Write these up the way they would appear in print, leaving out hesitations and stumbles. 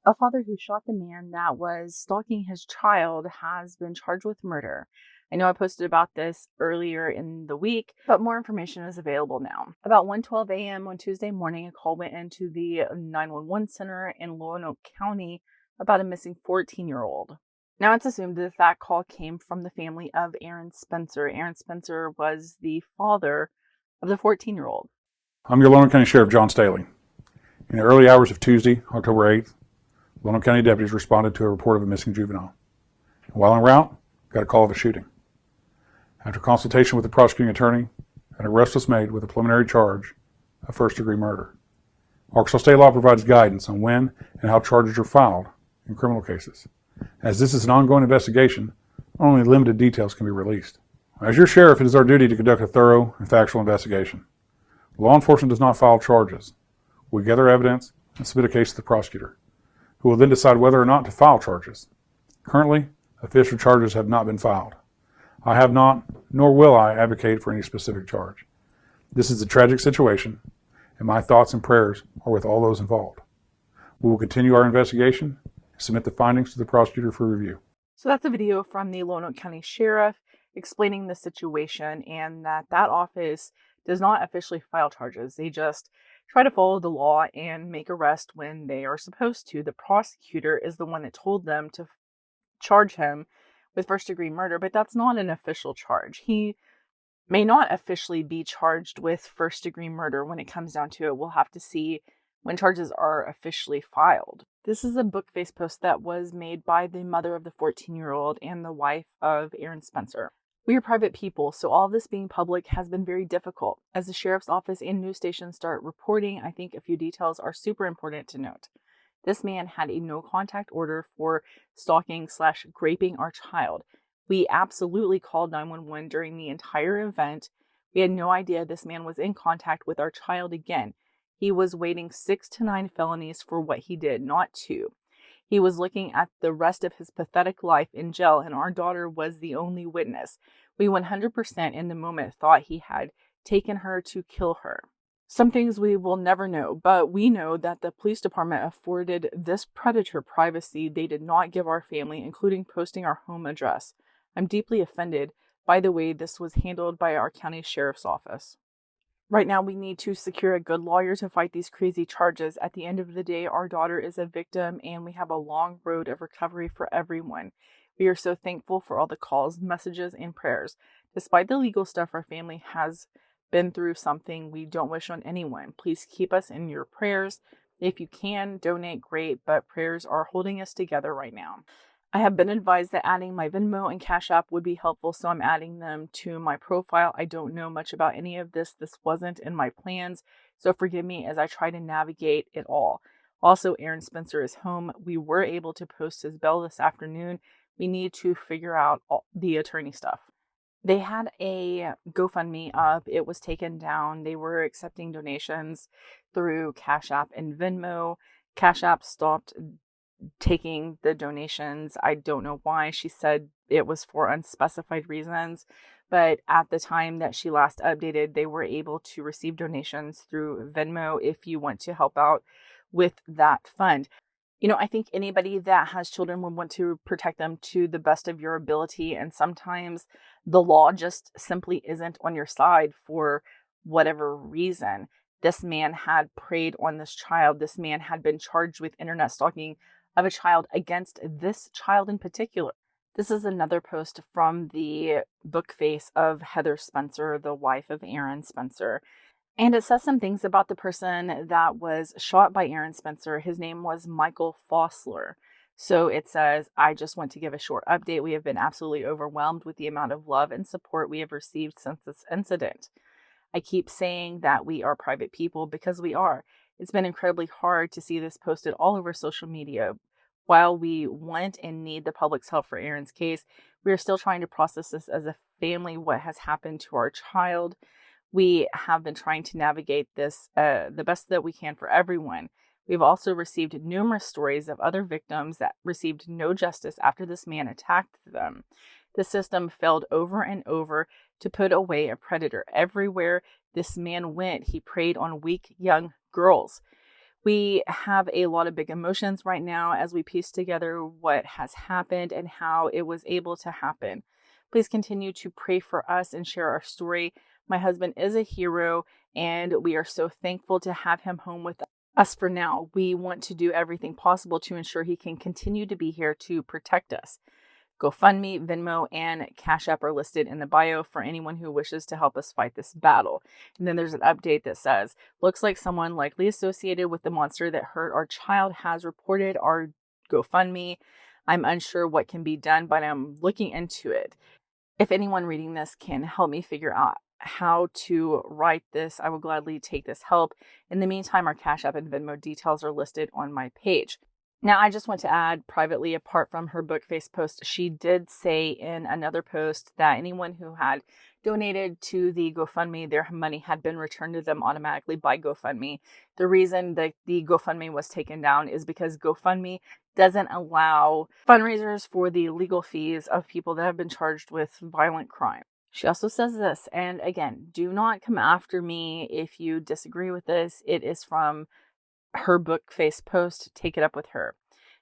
A father who shot the man that was stalking his child has been charged with murder. I know I posted about this earlier in the week, but more information is available now. About 1:12 a.m. on Tuesday morning, a call went into the 911 center in Lonoke County about a missing 14-year-old. Now, it's assumed that that call came from the family of Aaron Spencer. Aaron Spencer was the father of the 14-year-old. I'm your Lonoke County Sheriff John Staley. In the early hours of Tuesday, October 8th, Lonoke County deputies responded to a report of a missing juvenile. While en route, got a call of a shooting. After consultation with the prosecuting attorney, an arrest was made with a preliminary charge of first-degree murder. Arkansas state law provides guidance on when and how charges are filed in criminal cases. As this is an ongoing investigation, only limited details can be released. As your sheriff, it is our duty to conduct a thorough and factual investigation. Law enforcement does not file charges. We gather evidence and submit a case to the prosecutor, who will then decide whether or not to file charges. Currently, official charges have not been filed. I have not, nor will I, advocate for any specific charge. This is a tragic situation, and my thoughts and prayers are with all those involved. We will continue our investigation and submit the findings to the prosecutor for review. So that's a video from the Lonoke County Sheriff explaining the situation and that office does not officially file charges. They just try to follow the law and make arrests when they are supposed to. The prosecutor is the one that told them to charge him with first-degree murder, but that's not an official charge. He may not officially be charged with first-degree murder when it comes down to it. We'll have to see when charges are officially filed. This is a Bookface post that was made by the mother of the 14-year-old and the wife of Aaron Spencer. We are private people, so all of this being public has been very difficult. As the sheriff's office and news stations start reporting, I think a few details are super important to note. This man had a no contact order for stalking/raping our child. We absolutely called 911 during the entire event. We had no idea this man was in contact with our child again. He was waiting 6 to 9 felonies for what he did, not 2. He was looking at the rest of his pathetic life in jail, and our daughter was the only witness. We 100% in the moment thought he had taken her to kill her. Some things we will never know, but we know that the police department afforded this predator privacy they did not give our family, including posting our home address. I'm deeply offended by the way this was handled by our county sheriff's office. Right now, we need to secure a good lawyer to fight these crazy charges. At the end of the day, our daughter is a victim, and we have a long road of recovery for everyone. We are so thankful for all the calls, messages, and prayers. Despite the legal stuff, our family has been through something we don't wish on anyone. Please keep us in your prayers. If you can, donate, great, but prayers are holding us together right now. I have been advised that adding my Venmo and Cash App would be helpful, so I'm adding them to my profile. I don't know much about any of this. This wasn't in my plans, so forgive me as I try to navigate it all. Also, Aaron Spencer is home. We were able to post his bail this afternoon. We need to figure out all the attorney stuff. They had a GoFundMe up. It was taken down. They were accepting donations through Cash App and Venmo. Cash App stopped taking the donations. I don't know why. She said it was for unspecified reasons, but at the time that she last updated, they were able to receive donations through Venmo if you want to help out with that fund. You know, I think anybody that has children would want to protect them to the best of your ability, and sometimes the law just simply isn't on your side for whatever reason. This man had preyed on this child. This man had been charged with internet stalking of a child against this child in particular. This is another post from the Bookface of Heather Spencer, the wife of Aaron Spencer. And it says some things about the person that was shot by Aaron Spencer. His name was Michael Fosler. So it says, I just want to give a short update. We have been absolutely overwhelmed with the amount of love and support we have received since this incident. I keep saying that we are private people because we are. It's been incredibly hard to see this posted all over social media. While we want and need the public's help for Aaron's case, we are still trying to process this as a family, what has happened to our child. We have been trying to navigate this the best that we can for everyone. We've also received numerous stories of other victims that received no justice after this man attacked them. The system failed over and over to put away a predator. Everywhere this man went, he preyed on weak young girls. We have a lot of big emotions right now as we piece together what has happened and how it was able to happen. Please continue to pray for us and share our story. My husband is a hero, and we are so thankful to have him home with us for now. We want to do everything possible to ensure he can continue to be here to protect us. GoFundMe, Venmo, and Cash App are listed in the bio for anyone who wishes to help us fight this battle. And then there's an update that says, looks like someone likely associated with the monster that hurt our child has reported our GoFundMe. I'm unsure what can be done, but I'm looking into it. If anyone reading this can help me figure out how to write this, I will gladly take this help. In the meantime, our Cash App and Venmo details are listed on my page. Now, I just want to add privately, apart from her book face post, she did say in another post that anyone who had donated to the GoFundMe, their money had been returned to them automatically by GoFundMe. The reason that the GoFundMe was taken down is because GoFundMe doesn't allow fundraisers for the legal fees of people that have been charged with violent crime. She also says this, and again, do not come after me if you disagree with this. It is from her book face post. Take it up with her.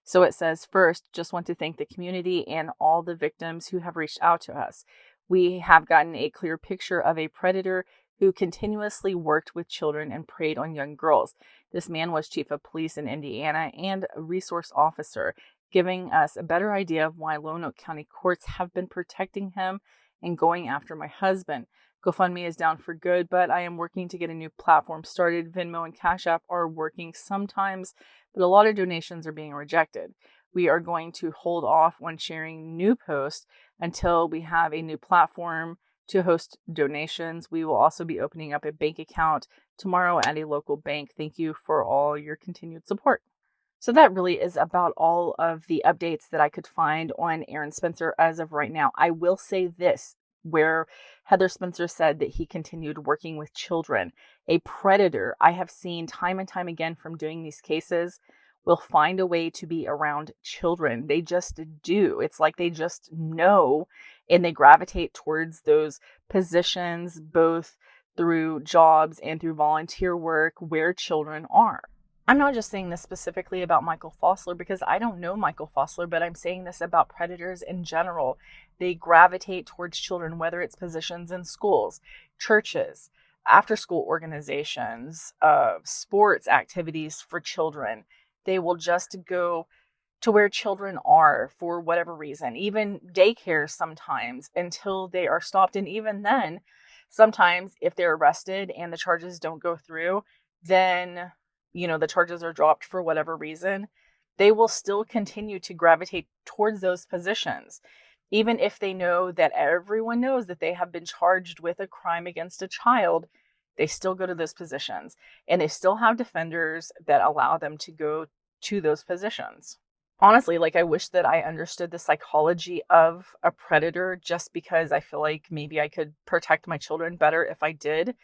So it says, first, just want to thank the community and all the victims who have reached out to us. We have gotten a clear picture of a predator who continuously worked with children and preyed on young girls. This man was chief of police in Indiana and a resource officer, giving us a better idea of why Lonoke County courts have been protecting him and going after my husband. GoFundMe is down for good, but I am working to get a new platform started. Venmo and Cash App are working sometimes, but a lot of donations are being rejected. We are going to hold off on sharing new posts until we have a new platform to host donations. We will also be opening up a bank account tomorrow at a local bank. Thank you for all your continued support. So that really is about all of the updates that I could find on Aaron Spencer as of right now. I will say this, where Heather Spencer said that he continued working with children. A predator, I have seen time and time again from doing these cases, will find a way to be around children. They just do. It's like they just know, and they gravitate towards those positions, both through jobs and through volunteer work where children are. I'm not just saying this specifically about Michael Fosler because I don't know Michael Fosler, but I'm saying this about predators in general. They gravitate towards children, whether it's positions in schools, churches, after school organizations, sports activities for children. They will just go to where children are for whatever reason, even daycare sometimes until they are stopped. And even then, sometimes if they're arrested and the charges don't go through, then the charges are dropped for whatever reason, they will still continue to gravitate towards those positions. Even if they know that everyone knows that they have been charged with a crime against a child, they still go to those positions. And they still have defenders that allow them to go to those positions. Honestly, like I wish that I understood the psychology of a predator just because I feel like maybe I could protect my children better if I did.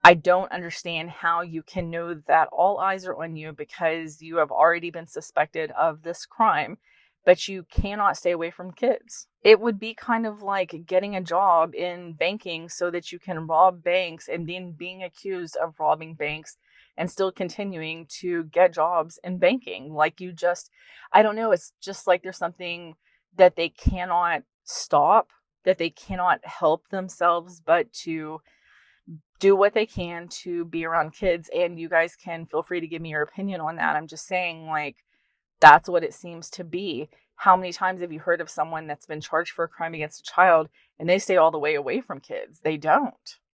I don't understand how you can know that all eyes are on you because you have already been suspected of this crime, but you cannot stay away from kids. It would be kind of like getting a job in banking so that you can rob banks and then being accused of robbing banks and still continuing to get jobs in banking. Like I don't know, it's just like there's something that they cannot stop, that they cannot help themselves but to do what they can to be around kids. And you guys can feel free to give me your opinion on that. I'm just saying, like, that's what it seems to be. How many times have you heard of someone that's been charged for a crime against a child and they stay all the way away from kids? They don't.